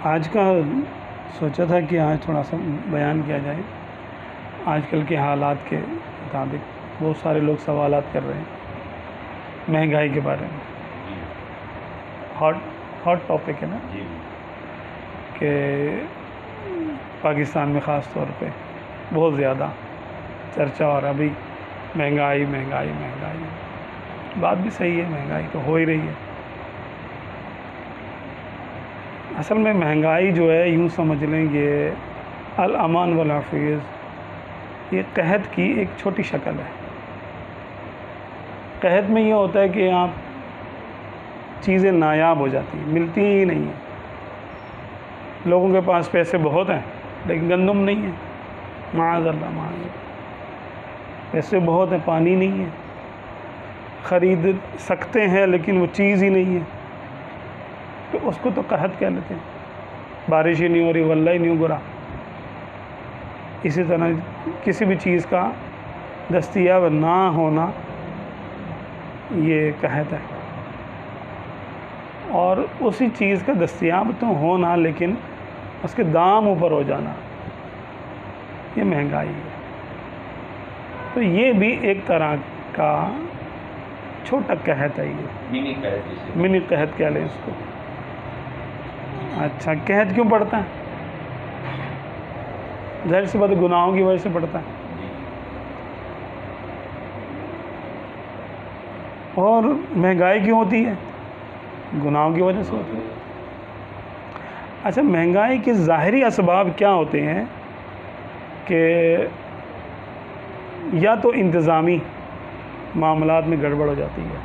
آج کا سوچا تھا کہ آج تھوڑا سا بیان کیا جائے آج کل کے حالات کے مطابق بہت سارے لوگ سوالات کر رہے ہیں مہنگائی کے بارے میں. ہاٹ ٹاپک ہے نا کہ پاکستان میں خاص طور پہ بہت زیادہ چرچا اور ابھی مہنگائی مہنگائی مہنگائی. بات بھی صحیح ہے، مہنگائی تو ہو ہی رہی ہے. اصل میں مہنگائی جو ہے یوں سمجھ لیں کہ الامان والحفیظ یہ قحط کی ایک چھوٹی شکل ہے. قحط میں یہ ہوتا ہے کہ آپ چیزیں نایاب ہو جاتی ہیں، ملتی ہی نہیں ہیں. لوگوں کے پاس پیسے بہت ہیں لیکن گندم نہیں ہے، معاذ اللہ معاذ اللہ. پیسے بہت ہیں، پانی نہیں ہے، خرید سکتے ہیں لیکن وہ چیز ہی نہیں ہے، تو اس کو تو قحط کہہ لیتے ہیں. بارش ہی نہیں ہو رہی، واللہ ہی نہیں ہو رہا. اسی طرح کسی بھی چیز کا دستیاب نہ ہونا یہ قحط ہے، اور اسی چیز کا دستیاب تو ہونا لیکن اس کے دام اوپر ہو جانا یہ مہنگائی ہے. تو یہ بھی ایک طرح کا چھوٹا قحط ہے، یہ منی قحط کہہ لیں اس کو. اچھا، قحط کیوں پڑتا ہے؟ ظاہر سی بات گناہوں کی وجہ سے پڑتا ہے. اور مہنگائی کیوں ہوتی ہے؟ گناہوں کی وجہ سے ہوتی ہے. اچھا، مہنگائی کے ظاہری اسباب کیا ہوتے ہیں کہ یا تو انتظامی معاملات میں گڑبڑ ہو جاتی ہے،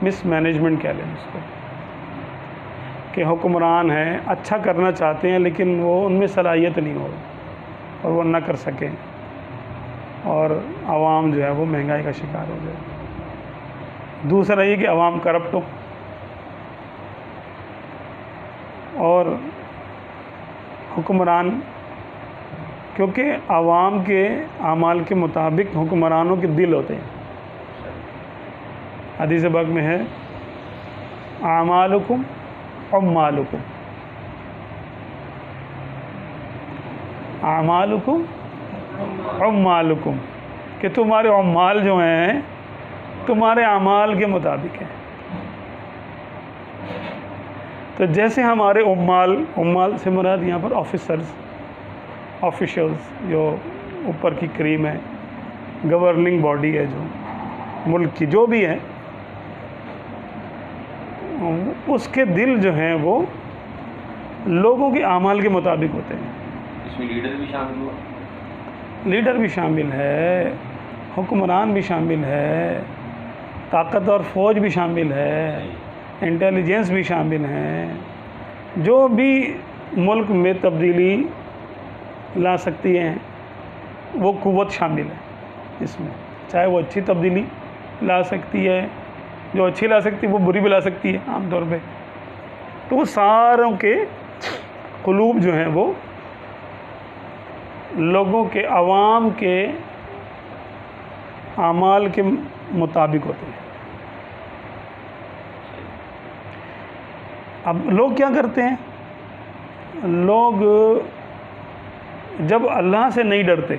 مس مینجمنٹ کہہ لیں اس کو، کہ حکمران ہیں اچھا کرنا چاہتے ہیں لیکن وہ ان میں صلاحیت نہیں ہو اور وہ نہ کر سکیں، اور عوام جو ہے وہ مہنگائی کا شکار ہو جائے. دوسرا یہ کہ عوام کرپٹ ہو اور حکمران، کیونکہ عوام کے اعمال کے مطابق حکمرانوں کے دل ہوتے ہیں. حدیث پاک میں ہے اعمالکم عمالکم، اعمالکم عمالکم، کہ تمہارے عمال جو ہیں تمہارے اعمال کے مطابق ہیں. تو جیسے ہمارے عمال سے مراد یہاں پر آفیشلز جو اوپر کی کریم ہے، گورننگ باڈی ہے جو ملک کی جو بھی ہے، اس کے دل جو ہیں وہ لوگوں کے اعمال کے مطابق ہوتے ہیں. اس میں لیڈر بھی شامل ہوا، لیڈر بھی شامل ہے، حکمران بھی شامل ہے، طاقت اور فوج بھی شامل ہے، انٹیلیجنس بھی شامل ہیں. جو بھی ملک میں تبدیلی لا سکتی ہیں وہ قوت شامل ہے اس میں، چاہے وہ اچھی تبدیلی لا سکتی ہے، جو اچھی لا سکتی ہے وہ بری بھی لا سکتی ہے عام طور پہ. تو وہ ساروں کے قلوب جو ہیں وہ لوگوں کے، عوام کے اعمال کے مطابق ہوتے ہیں. اب لوگ کیا کرتے ہیں؟ لوگ جب اللہ سے نہیں ڈرتے،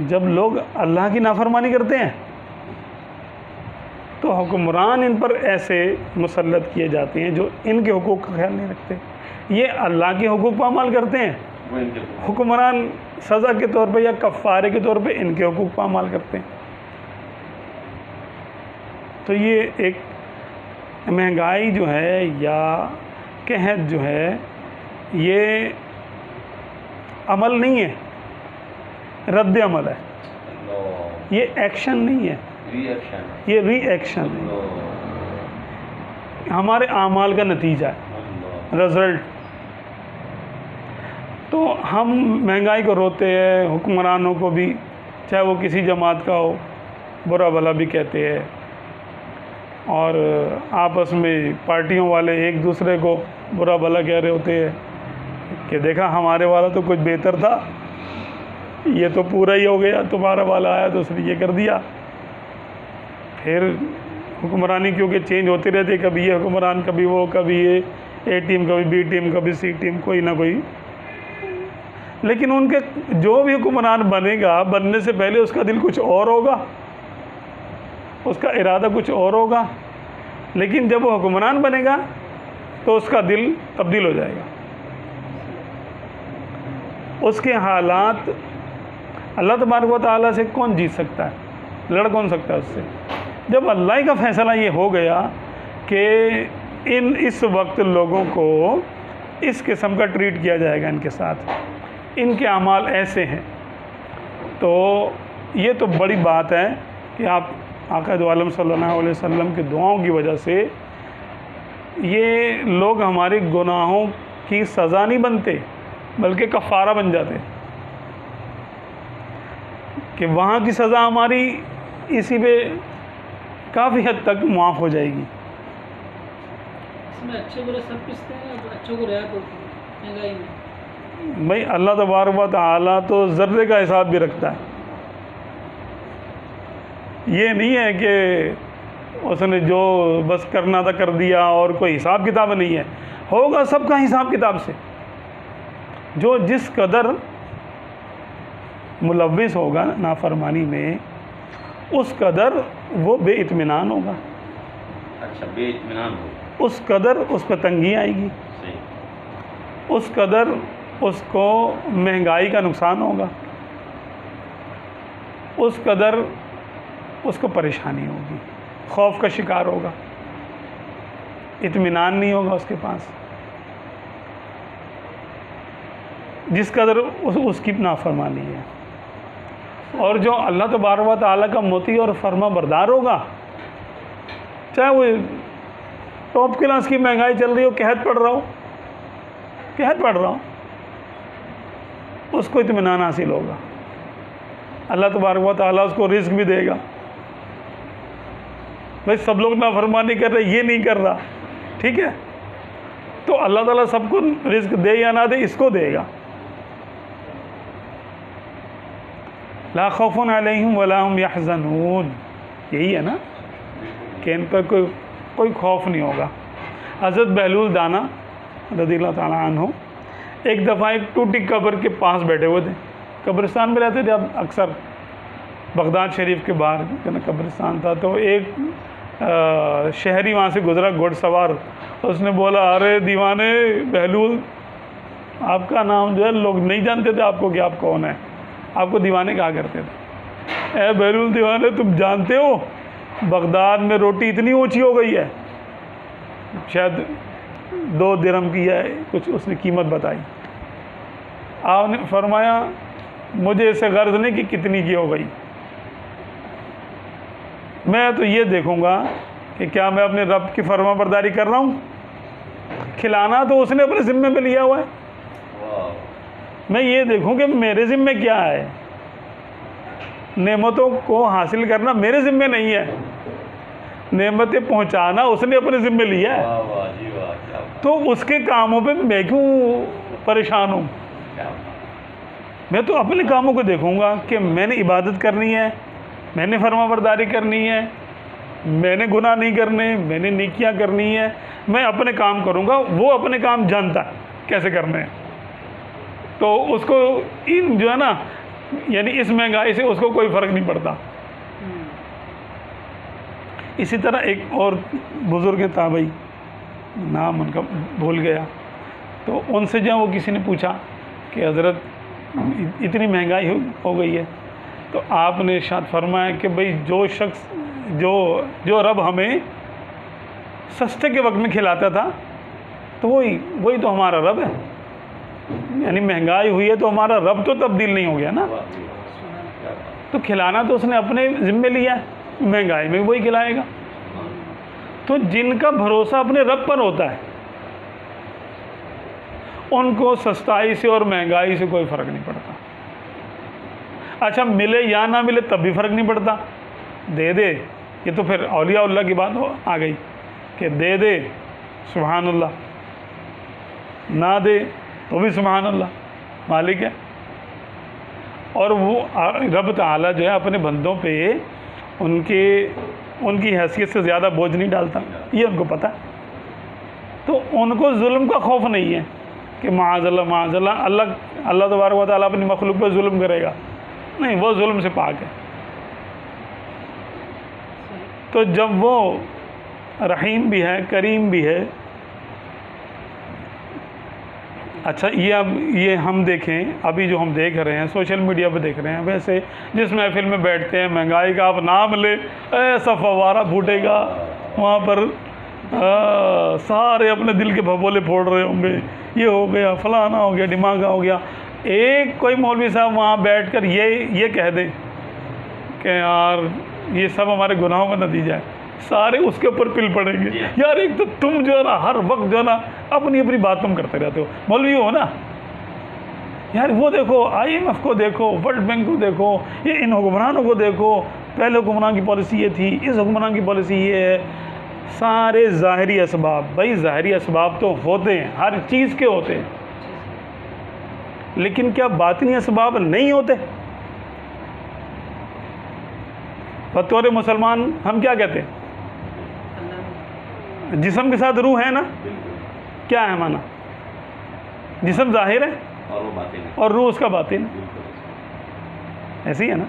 جب لوگ اللہ کی نافرمانی کرتے ہیں تو حکمران ان پر ایسے مسلط کیے جاتے ہیں جو ان کے حقوق کا خیال نہیں رکھتے. یہ اللہ کے حقوق پر عمل کرتے ہیں، حکمران سزا کے طور پہ یا کفارے کے طور پہ ان کے حقوق پر عمل کرتے ہیں. تو یہ ایک مہنگائی جو ہے یا قحط جو ہے یہ عمل نہیں ہے، رد عمل ہے. یہ ایکشن نہیں ہے، یہ ری ایکشن ہے، ہمارے اعمال کا نتیجہ ہے، رزلٹ. تو ہم مہنگائی کو روتے ہیں، حکمرانوں کو بھی، چاہے وہ کسی جماعت کا ہو، برا بھلا بھی کہتے ہیں، اور آپس میں پارٹیوں والے ایک دوسرے کو برا بھلا کہہ رہے ہوتے ہیں کہ دیکھا ہمارے والا تو کچھ بہتر تھا، یہ تو پورا ہی ہو گیا، تمہارا والا آیا تو اس نے یہ کر دیا. پھر حکمرانی کیونکہ چینج ہوتی رہتی ہے، کبھی یہ حکمران، کبھی وہ، کبھی یہ اے ٹیم، کبھی بی ٹیم، کبھی سی ٹیم، کوئی نہ کوئی. لیکن ان کے جو بھی حکمران بنے گا، بننے سے پہلے اس کا دل کچھ اور ہوگا، اس کا ارادہ کچھ اور ہوگا. لیکن جب وہ حکمران بنے گا تو اس کا دل تبدیل ہو جائے گا. اس کے حالات اللہ تبارک و تعالیٰ سے کون جیت سکتا ہے، لڑ کون سکتا ہے اس سے؟ جب اللہ کا فیصلہ یہ ہو گیا کہ اس وقت لوگوں کو اس قسم کا ٹریٹ کیا جائے گا، ان کے ساتھ ان کے اعمال ایسے ہیں، تو یہ تو بڑی بات ہے کہ آپ آقا دو عالم صلی اللہ علیہ وسلم کی دعاؤں کی وجہ سے یہ لوگ ہمارے گناہوں کی سزا نہیں بنتے بلکہ کفارہ بن جاتے، کہ وہاں کی سزا ہماری اسی پہ کافی حد تک معاف ہو جائے گی. اس میں اچھے برے سب پستے ہیں، اچھوں کو رعایت ہوتی ہے مہنگائی میں. بھائی اللہ تبارک و تعالیٰ تو ذرے کا حساب بھی رکھتا ہے. یہ نہیں ہے کہ اس نے جو بس کرنا تھا کر دیا اور کوئی حساب کتاب نہیں ہے، ہوگا سب کا حساب کتاب سے. جو جس قدر ملوث ہوگا نافرمانی میں اس قدر وہ بے اطمینان ہوگا، اچھا بے اطمینان ہو، اس قدر اس پہ تنگی آئے گی، صحیح، اس قدر اس کو مہنگائی کا نقصان ہوگا، اس قدر اس کو پریشانی ہوگی، خوف کا شکار ہوگا، اطمینان نہیں ہوگا اس کے پاس، جس قدر اس کی نافرمانی ہے. اور جو اللہ تبارک و تعالیٰ کا مطیع اور فرما بردار ہوگا، چاہے وہ ٹاپ کلاس کی مہنگائی چل رہی ہو، قحط پڑ رہا ہو، اس کو اطمینان حاصل ہوگا. اللہ تبارک و تعالیٰ اس کو رزق بھی دے گا. بھائی سب لوگ نافرمانی کر رہے، یہ نہیں کر رہا، ٹھیک ہے، تو اللہ تعالیٰ سب کو رزق دے یا نہ دے، اس کو دے گا. لا خوف علیہم ولا هم یحزنون، یہی ہے نا کہ ان پر کوئی خوف نہیں ہوگا. حضرت بہلول دانا رضی اللہ تعالیٰ عنہ ایک دفعہ ایک ٹوٹی قبر کے پاس بیٹھے ہوئے تھے. قبرستان میں رہتے تھے اب اکثر، بغداد شریف کے باہر قبرستان تھا. تو ایک شہری وہاں سے گزرا گھوڑ سوار، اس نے بولا ارے دیوانے بہلول، آپ کا نام جو ہے لوگ نہیں جانتے تھے آپ کو کہ آپ کون ہیں، آپ کو دیوانے کہا کرتے تھے. اے بہلول دیوانے، تم جانتے ہو بغداد میں روٹی اتنی اونچی ہو گئی ہے، شاید 2 درہم کی ہے کچھ، اس نے قیمت بتائی. آپ نے فرمایا مجھے اس سے غرض نہیں کہ کتنی کی ہو گئی، میں تو یہ دیکھوں گا کہ کیا میں اپنے رب کی فرما برداری کر رہا ہوں. کھلانا تو اس نے اپنے ذمے پہ لیا ہوا ہے، میں یہ دیکھوں کہ میرے ذمے کیا ہے. نعمتوں کو حاصل کرنا میرے ذمے نہیں ہے، نعمتیں پہنچانا اس نے اپنے ذمے لیا ہے. واہ واہ جی واہ، کیا بات، تو اس کے کاموں پہ میں کیوں پریشان ہوں؟ کیا بات. میں تو اپنے کاموں کو دیکھوں گا کہ میں نے عبادت کرنی ہے، میں نے فرما برداری کرنی ہے، میں نے گناہ نہیں کرنے، میں نے نیکیاں کرنی ہے. میں اپنے کام کروں گا، وہ اپنے کام جانتا ہے کیسے کرنے ہیں. تو اس کو ان جو ہے نا، یعنی اس مہنگائی سے اس کو کوئی فرق نہیں پڑتا. اسی طرح ایک اور بزرگ تابعی، نام ان کا بھول گیا، تو ان سے جو وہ کسی نے پوچھا کہ حضرت اتنی مہنگائی ہو گئی ہے، تو آپ نے ارشاد فرمایا کہ بھئی جو شخص جو رب ہمیں سستے کے وقت میں کھلاتا تھا تو وہی تو ہمارا رب ہے. یعنی مہنگائی ہوئی ہے تو ہمارا رب تو تبدیل نہیں ہو گیا نا. واہ جی واہ، کیا بات. تو کھلانا تو اس نے اپنے ذمے لیا ہے، مہنگائی میں بھی وہی کھلائے گا. تو جن کا بھروسہ اپنے رب پر ہوتا ہے ان کو سستائی سے اور مہنگائی سے کوئی فرق نہیں پڑتا. اچھا ملے یا نہ ملے تب بھی فرق نہیں پڑتا، دے دے، یہ تو پھر اولیاء اللہ کی بات آ گئی کہ دے دے سبحان اللہ، نہ دے تو بھی سبحان اللہ، مالک ہے. اور وہ رب تعالیٰ جو ہے اپنے بندوں پہ ان کے ان کی حیثیت سے زیادہ بوجھ نہیں ڈالتا، یہ ان کو پتہ ہے. تو ان کو ظلم کا خوف نہیں ہے کہ معاذ اللہ اللہ تبارک و تعالیٰ اپنی مخلوق پہ ظلم کرے گا، نہیں، وہ ظلم سے پاک ہے. تو جب وہ رحیم بھی ہے، کریم بھی ہے. اچھا، یہ ہم دیکھیں، ابھی جو ہم دیکھ رہے ہیں سوشل میڈیا پہ دیکھ رہے ہیں، ویسے جس محفل میں بیٹھتے ہیں مہنگائی کا آپ نام لے، ایسا فوارہ پھوٹے گا وہاں پر، سارے اپنے دل کے بھبولے پھوڑ رہے ہوں گے، یہ ہو گیا، فلانا ہو گیا، ڈھماکہ ہو گیا. ایک کوئی مولوی صاحب وہاں بیٹھ کر یہ کہہ دیں کہ یار یہ سب ہمارے گناہوں کا نتیجہ ہے، سارے اس کے اوپر پل پڑیں گے. یار ایک تو تم جو ہے نا ہر وقت جو ہے نا اپنی بات تم کرتے رہتے ہو، مولوی ہو نا. یار وہ دیکھو IMF کو دیکھو، ورلڈ بینک کو دیکھو، یہ ان حکمرانوں کو دیکھو، پہلے حکمران کی پالیسی یہ تھی، اس حکمران کی پالیسی یہ ہے. سارے ظاہری اسباب، بھائی ظاہری اسباب تو ہوتے ہیں، ہر چیز کے ہوتے ہیں، لیکن کیا باطنی اسباب نہیں ہوتے؟ بطور مسلمان ہم کیا کہتے ہیں؟ جسم کے ساتھ روح ہے نا، کیا ہے مانا؟ جسم ظاہر ہے اور وہ باتیں نہیں. اور روح اس کا باطن ہے. ایسے ہی ہے نا،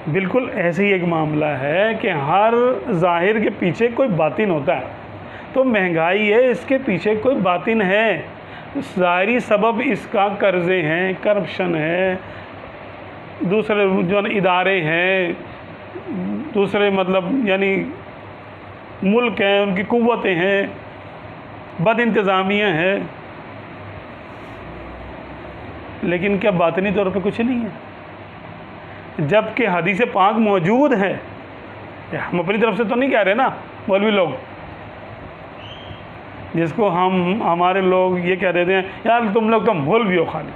بالکل ایسے ہی ایک معاملہ ہے کہ ہر ظاہر کے پیچھے کوئی باطن ہوتا ہے. تو مہنگائی ہے، اس کے پیچھے کوئی باطن ہے. ظاہری سبب اس کا قرضے ہیں، کرپشن ہے، دوسرے جو ادارے ہیں، دوسرے مطلب یعنی ملک ہیں، ان کی قوتیں ہیں، بد انتظامیہ ہے. لیکن کیا باطنی طور پہ کچھ نہیں ہے؟ جب کہ حدیث پاک موجود ہے. ہم اپنی طرف سے تو نہیں کہہ رہے نا، مولوی لوگ جس کو ہمارے لوگ یہ کہہ دیتے ہیں یار تم لوگ تو مولوی ہو خالی.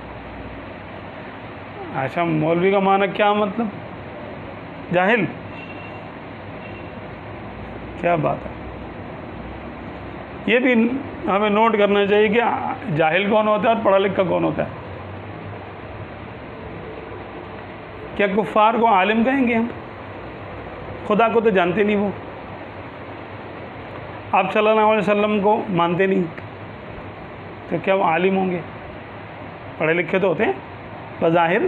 اچھا، مولوی کا معنی کیا مطلب؟ جاہل؟ کیا بات ہے. یہ بھی ہمیں نوٹ کرنا چاہیے کہ جاہل کون ہوتا ہے اور پڑھا لکھا کون ہوتا ہے. کیا کفار کو عالم کہیں گے ہم؟ خدا کو تو جانتے نہیں وہ، آپ صلی اللہ علیہ وسلم کو مانتے نہیں، تو کیا وہ عالم ہوں گے؟ پڑھے لکھے تو ہوتے ہیں بظاہر.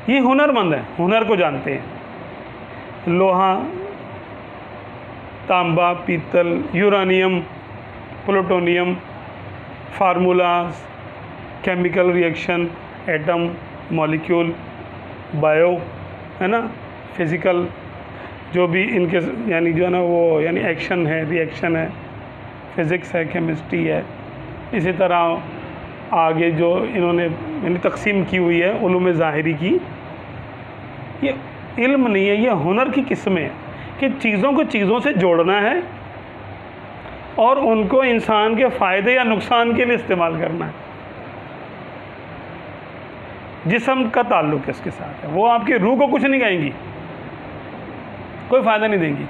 یہ ہنر مند ہے، ہنر کو جانتے ہیں. لوہا، تانبا، پیتل، uranium, plutonium, formulas, chemical reaction, atom, molecule, bio, ہے نا، فزیکل، جو بھی ان کے یعنی جو ہے نا وہ یعنی ایکشن ہے، ری ایکشن ہے، فزکس ہے، کیمسٹری ہے. اسی طرح آگے جو انہوں نے یعنی تقسیم کی ہوئی ہے علوم ظاہری کی، یہ علم نہیں ہے، یہ ہنر کی قسمیں ہیں کہ چیزوں کو چیزوں سے جوڑنا ہے اور ان کو انسان کے فائدے یا نقصان کے لیے استعمال کرنا ہے. جسم کا تعلق اس کے ساتھ ہے، وہ آپ کی روح کو کچھ نہیں کہیں گی، کوئی فائدہ نہیں دیں گی.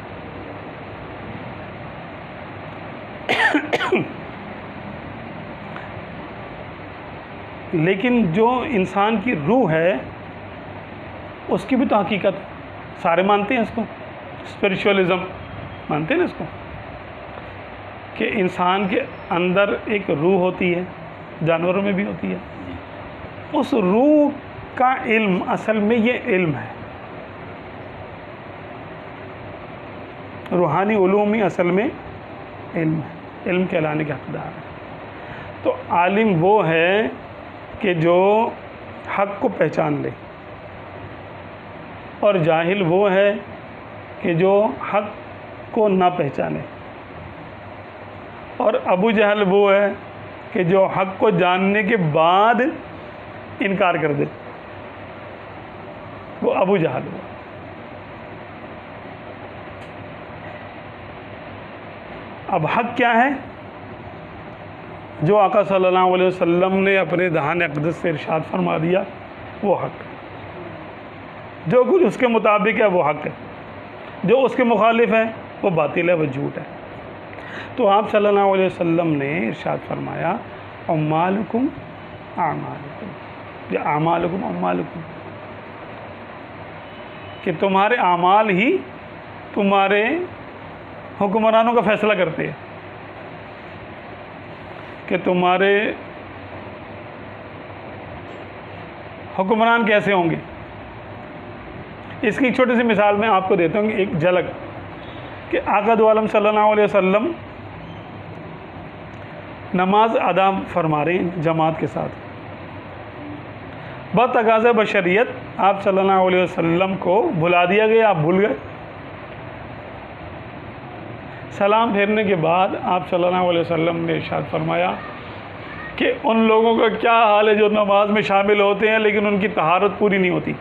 لیکن جو انسان کی روح ہے اس کی بھی تو حقیقت سارے مانتے ہیں اس کو. اسپریچولزم مانتے ہیں نا اس کو، کہ انسان کے اندر ایک روح ہوتی ہے، جانوروں میں بھی ہوتی ہے. اس روح کا علم اصل میں یہ علم ہے، روحانی علوم ہی اصل میں علم ہے، علم کہلانے کے حقدار ہے. تو عالم وہ ہے کہ جو حق کو پہچان لے، اور جاہل وہ ہے کہ جو حق کو نہ پہچانے. اور ابو جہل وہ ہے کہ جو حق کو جاننے کے بعد انکار کر دے، وہ ابو جہل ہوا. اب حق کیا ہے؟ جو آقا صلی اللہ علیہ وسلم نے اپنے دہان اقدس سے ارشاد فرما دیا وہ حق ہے. جو کچھ اس کے مطابق ہے وہ حق ہے، جو اس کے مخالف ہے وہ باطل ہے، وہ جھوٹ ہے. تو آپ صلی اللہ علیہ وسلم نے ارشاد فرمایا اعمالکم اعمالکم، یا اعمالکم اعمالکم. کہ تمہارے اعمال ہی تمہارے حکمرانوں کا فیصلہ کرتے ہیں کہ تمہارے حکمران کیسے ہوں گے. اس کی ایک چھوٹی سی مثال میں آپ کو دیتا ہوں، ایک جھلک، کہ آقا دو عالم صلی اللہ علیہ وسلم نماز ادا فرما رہے ہیں جماعت کے ساتھ. بتقاضۂ بشریت آپ صلی اللہ علیہ وسلم کو بلا دیا گیا، آپ بھول گئے. سلام پھیرنے کے بعد آپ صلی اللہ علیہ وسلم نے ارشاد فرمایا کہ ان لوگوں کا کیا حال ہے جو نماز میں شامل ہوتے ہیں لیکن ان کی طہارت پوری نہیں ہوتی،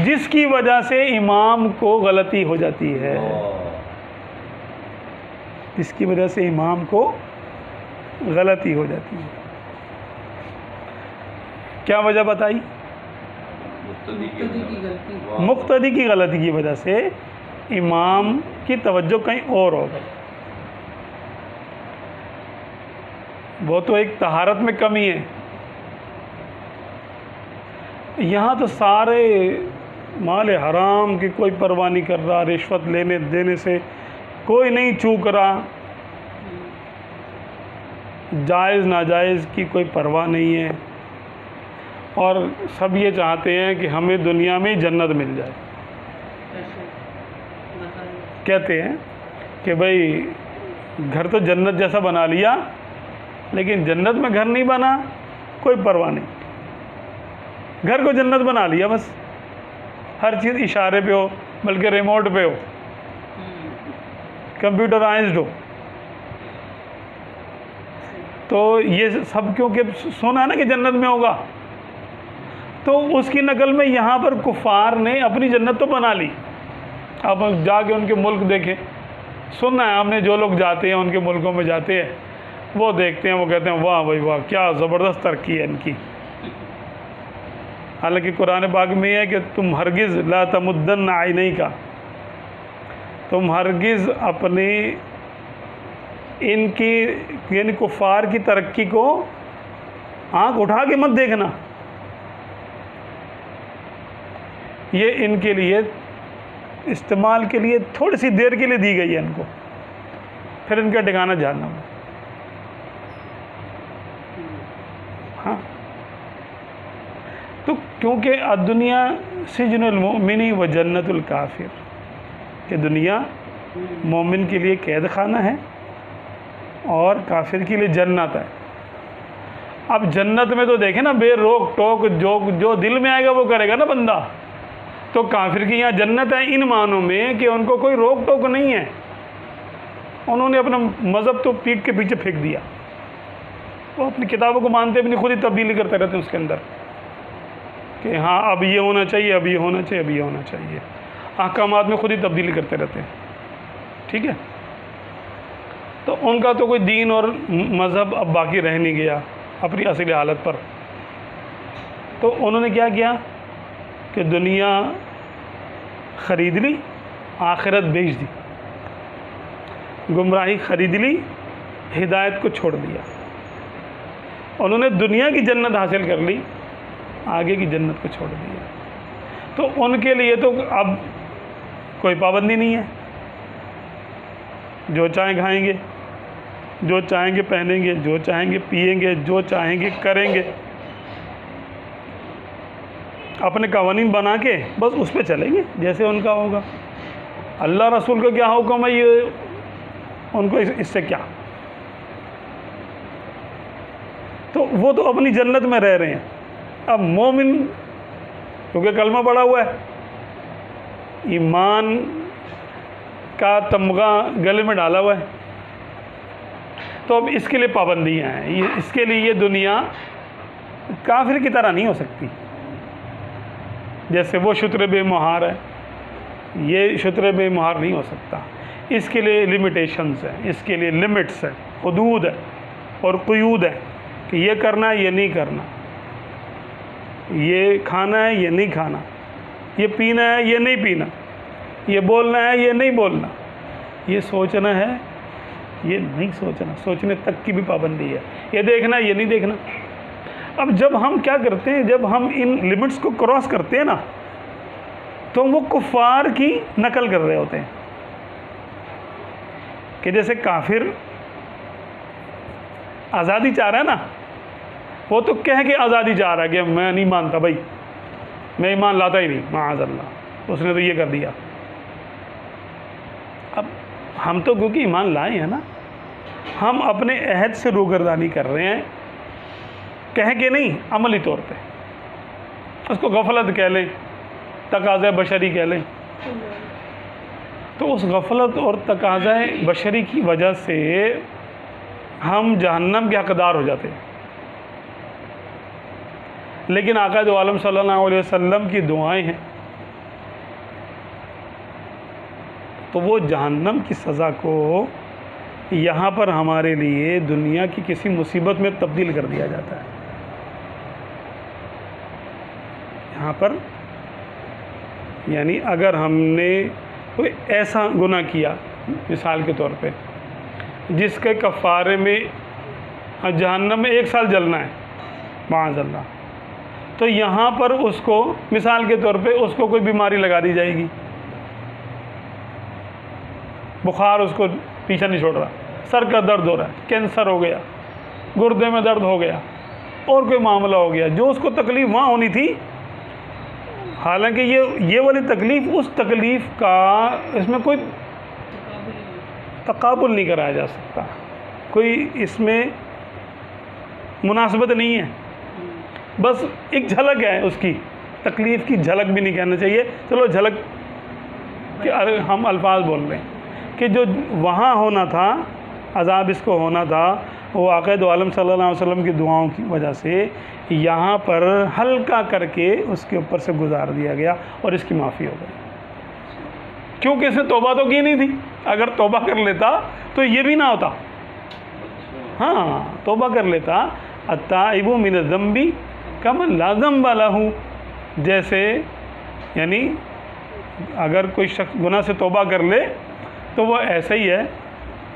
جس کی وجہ سے امام کو غلطی ہو جاتی ہے. جس کی وجہ سے امام کو غلطی ہو جاتی ہے. کیا وجہ بتائی؟ مقتدی کی غلطی کی وجہ سے امام کی توجہ کہیں اور ہو گئی. وہ تو ایک طہارت میں کمی ہے. یہاں تو سارے مال حرام کی کوئی پرواہ نہیں کر رہا، رشوت لینے دینے سے کوئی نہیں چوک رہا، جائز ناجائز کی کوئی پرواہ نہیں ہے، اور سب یہ چاہتے ہیں کہ ہمیں دنیا میں جنت مل جائے. کہتے ہیں کہ بھائی گھر تو جنت جیسا بنا لیا، لیکن جنت میں گھر نہیں بنا، کوئی پرواہ نہیں. گھر کو جنت بنا لیا، بس ہر چیز اشارے پہ ہو، بلکہ ریموٹ پہ ہو، کمپیوٹرائزڈ ہو. تو یہ سب کیونکہ سنا ہے نا کہ جنت میں ہوگا، تو اس کی نقل میں یہاں پر کفار نے اپنی جنت تو بنا لی. آپ جا کے ان کے ملک دیکھیں، سننا ہے ہم نے، جو لوگ جاتے ہیں ان کے ملکوں میں جاتے ہیں، وہ دیکھتے ہیں، وہ کہتے ہیں واہ بھائی واہ کیا زبردست ترقی ہے ان کی. حالانکہ قرآن پاک میں یہ ہے کہ تم ہرگز لا تمدن عینیک، تم ہرگز اپنی ان کی یعنی کفار کی ترقی کو آنکھ اٹھا کے مت دیکھنا. یہ ان کے لیے استعمال کے لیے تھوڑی سی دیر کے لیے دی گئی ہے ان کو، پھر ان کا ٹھکانہ جہنم. ہاں، تو کیونکہ الدنیا سجن المؤمن و جنت الکافر، کہ دنیا مومن کے لیے قید خانہ ہے اور کافر کے لیے جنت ہے. اب جنت میں تو دیکھیں نا، بے روک ٹوک جو دل میں آئے گا وہ کرے گا نا بندہ. تو کافر کی یہاں جنت ہے ان معنوں میں کہ ان کو کوئی روک ٹوک نہیں ہے، انہوں نے اپنا مذہب تو پیٹھ کے پیچھے پھینک دیا. وہ اپنی کتابوں کو مانتے بھی نہیں، خود ہی تبدیلی کرتے رہتے ہیں اس کے اندر کہ ہاں اب یہ ہونا چاہیے، اب یہ ہونا چاہیے، اب یہ ہونا چاہیے. احکامات میں خود ہی تبدیلی کرتے رہتے ہیں. ٹھیک ہے، تو ان کا تو کوئی دین اور مذہب اب باقی رہ نہیں گیا اپنی اصلی حالت پر. تو انہوں نے کیا کیا کہ دنیا خرید لی، آخرت بیچ دی. گمراہی خرید لی، ہدایت کو چھوڑ دیا. انہوں نے دنیا کی جنت حاصل کر لی، آگے کی جنت کو چھوڑ دیا. تو ان کے لیے تو اب کوئی پابندی نہیں ہے، جو چاہیں کھائیں گے، جو چاہیں گے پہنیں گے، جو چاہیں گے پئیں گے، جو چاہیں گے کریں گے. اپنے قوانین بنا کے بس اس پہ چلیں گے جیسے ان کا ہوگا. اللہ رسول کا کیا حکم ہے یہ ان کو اس سے کیا. تو وہ تو اپنی جنت میں رہ رہے ہیں. اب مومن کیونکہ کلمہ پڑا ہوا ہے، ایمان کا تمغہ گلے میں ڈالا ہوا ہے، تو اب اس کے لیے پابندیاں ہیں. اس کے لیے یہ دنیا کافر کی طرح نہیں ہو سکتی. جیسے وہ شتر بے مہار ہے، یہ شتر بے مہار نہیں ہو سکتا. اس کے لیے لمیٹیشنز ہیں، اس کے لیے لمٹس ہیں، حدود ہے اور قیود ہے کہ یہ کرنا ہے، یہ نہیں کرنا، یہ کھانا ہے، یہ نہیں کھانا، یہ پینا ہے، یہ نہیں پینا، یہ بولنا ہے، یہ نہیں بولنا، یہ سوچنا ہے، یہ نہیں سوچنا. سوچنے تک کی بھی پابندی ہے. یہ دیکھنا ہے، یہ نہیں دیکھنا. اب جب ہم کیا کرتے ہیں، جب ہم ان لمٹس کو کراس کرتے ہیں نا، تو وہ کفار کی نقل کر رہے ہوتے ہیں کہ جیسے کافر آزادی چاہ رہا ہے نا، وہ تو کہہ کے آزادی چاہ رہا ہے کہ میں نہیں مانتا بھائی، میں ایمان لاتا ہی نہیں، معاذ اللہ، اس نے تو یہ کر دیا۔ اب ہم تو کیونکہ ایمان لائے ہیں نا، ہم اپنے عہد سے روگردانی کر رہے ہیں، کہہ کے نہیں، عملی طور پہ۔ اس کو غفلت کہہ لیں، تقاضۂ بشری کہہ لیں، تو اس غفلت اور تقاضۂ بشری کی وجہ سے ہم جہنم کے حقدار ہو جاتے ہیں۔ لیکن آقا دو عالم صلی اللہ علیہ وسلم کی دعائیں ہیں تو وہ جہنم کی سزا کو یہاں پر ہمارے لیے دنیا کی کسی مصیبت میں تبدیل کر دیا جاتا ہے۔ یہاں پر یعنی اگر ہم نے کوئی ایسا گناہ کیا مثال کے طور پہ جس کے کفارے میں جہنم میں 1 سال جلنا ہے معاذ اللہ، تو یہاں پر اس کو مثال کے طور پہ اس کو کوئی بیماری لگا دی جائے گی، بخار اس کو پیچھا نہیں چھوڑ رہا، سر کا درد ہو رہا ہے، کینسر ہو گیا، گردے میں درد ہو گیا، اور کوئی معاملہ ہو گیا جو اس کو تکلیف وہاں ہونی تھی، حالانکہ یہ والی تکلیف اس تکلیف کا اس میں کوئی تقابل نہیں کرایا جا سکتا، کوئی اس میں مناسبت نہیں ہے، بس ایک جھلک ہے اس کی تکلیف کی، جھلک بھی نہیں کہنا چاہیے، چلو جھلک کہ ہم الفاظ بول رہے ہیں کہ جو وہاں ہونا تھا، عذاب اس کو ہونا تھا، وہ آقا دو عالم صلی اللہ علیہ وسلم کی دعاؤں کی وجہ سے یہاں پر ہلکا کر کے اس کے اوپر سے گزار دیا گیا اور اس کی معافی ہو گئی، کیونکہ اس نے توبہ تو کی نہیں تھی، اگر توبہ کر لیتا تو یہ بھی نہ ہوتا، ہاں توبہ کر لیتا، التائب من الذنب کمن لا ذنب لہ، جیسے یعنی اگر کوئی شخص گناہ سے توبہ کر لے تو وہ ایسا ہی ہے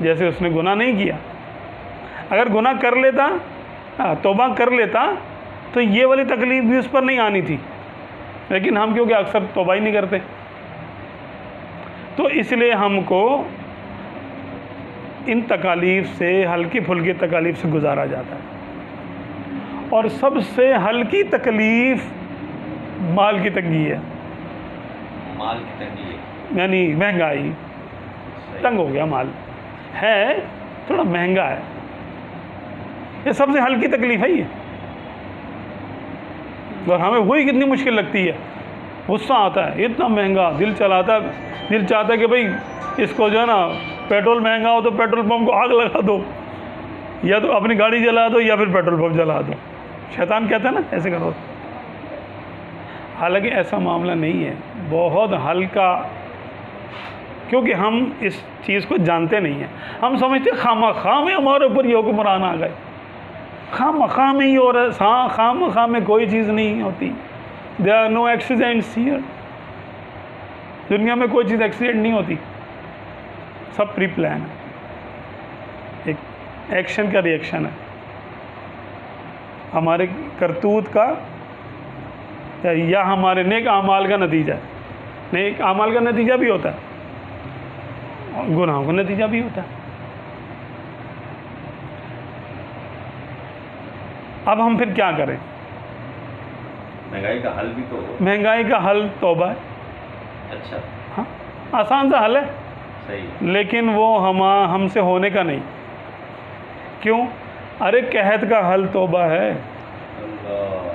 جیسے اس نے گناہ نہیں کیا، اگر گناہ کر لیتا، توبہ کر لیتا تو یہ والی تکلیف بھی اس پر نہیں آنی تھی، لیکن ہم کیونکہ اکثر توبہ ہی نہیں کرتے، تو اس لیے ہم کو ان تکالیف سے، ہلکی پھلکی تکالیف سے گزارا جاتا ہے، اور سب سے ہلکی تکلیف مال کی تنگی ہے، مال کی تنگی ہے، یعنی مہنگائی، تنگ ہو گیا مال ہے، تھوڑا مہنگا ہے، یہ سب سے ہلکی تکلیف ہے یہ، اور ہمیں وہی کتنی مشکل لگتی ہے، غصہ آتا ہے، اتنا مہنگا، دل چاہتا ہے کہ بھئی اس کو جو ہے نا پیٹرول مہنگا ہو تو پیٹرول پمپ کو آگ لگا دو، یا تو اپنی گاڑی جلا دو یا پھر پیٹرول پمپ جلا دو، شیطان کہتا ہے نا ایسے کرو، حالانکہ ایسا معاملہ نہیں ہے، بہت ہلکا، کیونکہ ہم اس چیز کو جانتے نہیں ہیں، ہم سمجھتے خواہ میں ہمارے اوپر یہ حکمران آ گئے، خواہ میں ہی ہو رہا ہے، خواہ میں کوئی چیز نہیں ہوتی، there are no accidents here، دنیا میں کوئی چیز ایکسیڈنٹ نہیں ہوتی، سب پری پلان ہے، ایک ایکشن کا ریئیکشن ہے، ہمارے کرتوت کا یا ہمارے نیک اعمال کا نتیجہ ہے، نیک اعمال کا نتیجہ بھی ہوتا ہے اور گناہوں کا نتیجہ بھی ہوتا ہے۔ اب ہم پھر کیا کریں؟ مہنگائی کا حل بھی تو ہو، مہنگائی کا حل توبہ ہے، اچھا ہاں آسان سا حل ہے، صحیح ہے، لیکن وہ ہم سے ہونے کا نہیں، کیوں؟ ارے قحط کا حل توبہ ہے، اللہ،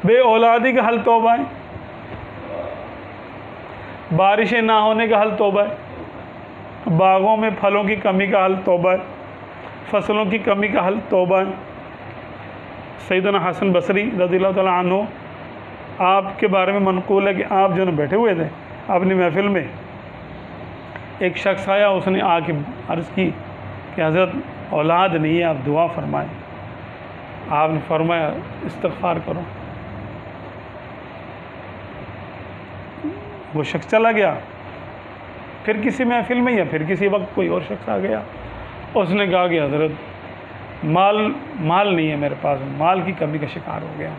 بے اولادی کا حل توبہ ہے، بارشیں نہ ہونے کا حل توبہ ہے، باغوں میں پھلوں کی کمی کا حل توبہ ہے، فصلوں کی کمی کا حل توبہ ہے۔ سیدنا حسن بصری رضی اللہ تعالیٰ عنہ، آپ کے بارے میں منقول ہے کہ آپ جو بیٹھے ہوئے تھے اپنی محفل میں، ایک شخص آیا، اس نے آ کے عرض کی کہ حضرت اولاد نہیں ہے، آپ دعا فرمائیں، آپ نے فرمایا استغفار کرو، وہ شخص چلا گیا، پھر کسی محفل میں یا پھر کسی وقت کوئی اور شخص آ گیا، اس نے کہا کہ حضرت مال نہیں ہے میرے پاس، مال کی کمی کا شکار ہو گیا،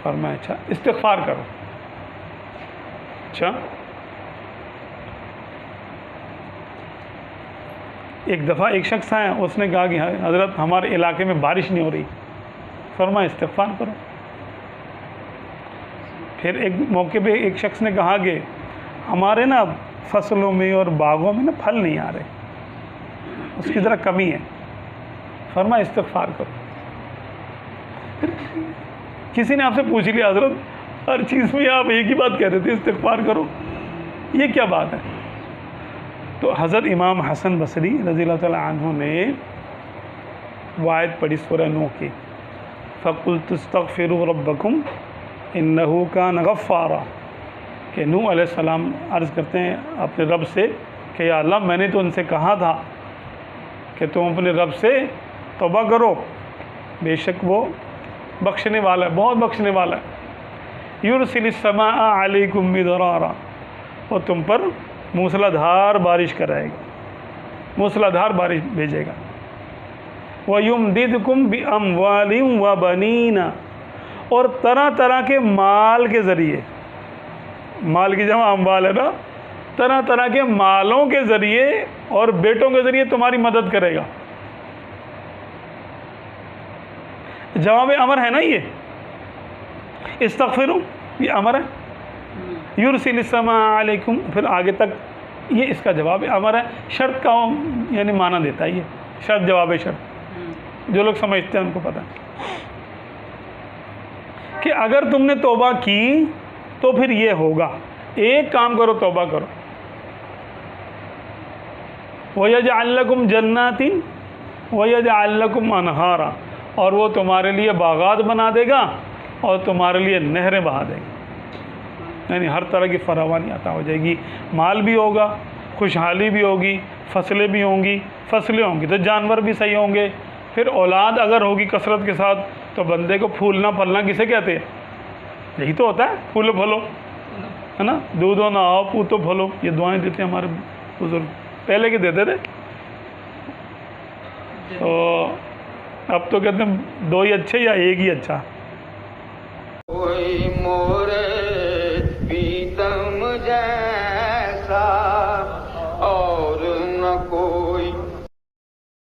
فرمایا اچھا استغفار کرو، اچھا، ایک دفعہ ایک شخص آیا، اس نے کہا کہ حضرت ہمارے علاقے میں بارش نہیں ہو رہی، فرمایا استغفار کرو۔ پھر ایک موقع پہ ایک شخص نے کہا کہ ہمارے نا فصلوں میں اور باغوں میں نا پھل نہیں آ رہے، اس کی ذرا کمی ہے، فرمایا استغفار کرو۔ پھر کسی نے آپ سے پوچھ لیا حضرت ہر چیز میں آپ ایک ہی بات کہہ رہے تھے استغفار کرو، یہ کیا بات ہے؟ تو حضرت امام حسن بصری رضی اللہ تعالیٰ عنہ نے وہ آیت پڑھی سورہ نوح کی، فَقُلْتُ اسْتَغْفِرُوا رَبَّكُمْ إِنَّهُ كَانَ غَفَّارًا، کہ نوح علیہ السلام عرض کرتے ہیں اپنے رب سے کہ یا اللہ میں نے تو ان سے کہا تھا کہ تم اپنے رب سے توبہ کرو، بے شک وہ بخشنے والا ہے، بہت بخشنے والا ہے۔ یرسل السماء علیکم مدرارا، اور تم پر موسلا دھار بارش کرائے گا، موسلا دھار بارش بھیجے گا۔ وَيُمْدِدْكُمْ بِأَمْوَالٍ وَبَنِينَ، اور طرح طرح کے مال کے ذریعے، مال کی جمع اموال ہے نا، طرح طرح کے مالوں کے ذریعے اور بیٹوں کے ذریعے تمہاری مدد کرے گا۔ جواب امر ہے نا، یہ استغفروا یہ امر ہے، یرسل السماء علیکم پھر آگے تک یہ اس کا جواب امر ہے، شرط کا یعنی معنی دیتا ہے، یہ شرط جواب شرط، جو لوگ سمجھتے ہیں ان کو پتہ ہے کہ اگر تم نے توبہ کی تو پھر یہ ہوگا، ایک کام کرو، توبہ کرو۔ وَيَجْعَلْ لَكُمْ جَنَّاتٍ وَيَجْعَلْ لَكُمْ أَنْهَارًا، اور وہ تمہارے لیے باغات بنا دے گا اور تمہارے لیے نہریں بہا دے گا، یعنی ہر طرح کی فراوانی عطا ہو جائے گی، مال بھی ہوگا، خوشحالی بھی ہوگی، فصلیں بھی ہوں گی، فصلیں ہوں گی تو جانور بھی صحیح ہوں گے، پھر اولاد اگر ہوگی کثرت کے ساتھ تو بندے کو پھولنا پھلنا کسے کہتے ہیں؟ یہی تو ہوتا ہے، پھولو پھلو، ہے نا، دودھو نہ آؤ پوتو پھلو، یہ دعائیں دیتے ہیں ہمارے بزرگ، پہلے کے دیتے تھے، تو اب تو کہتے ہیں دو ہی اچھے یا ایک ہی اچھا۔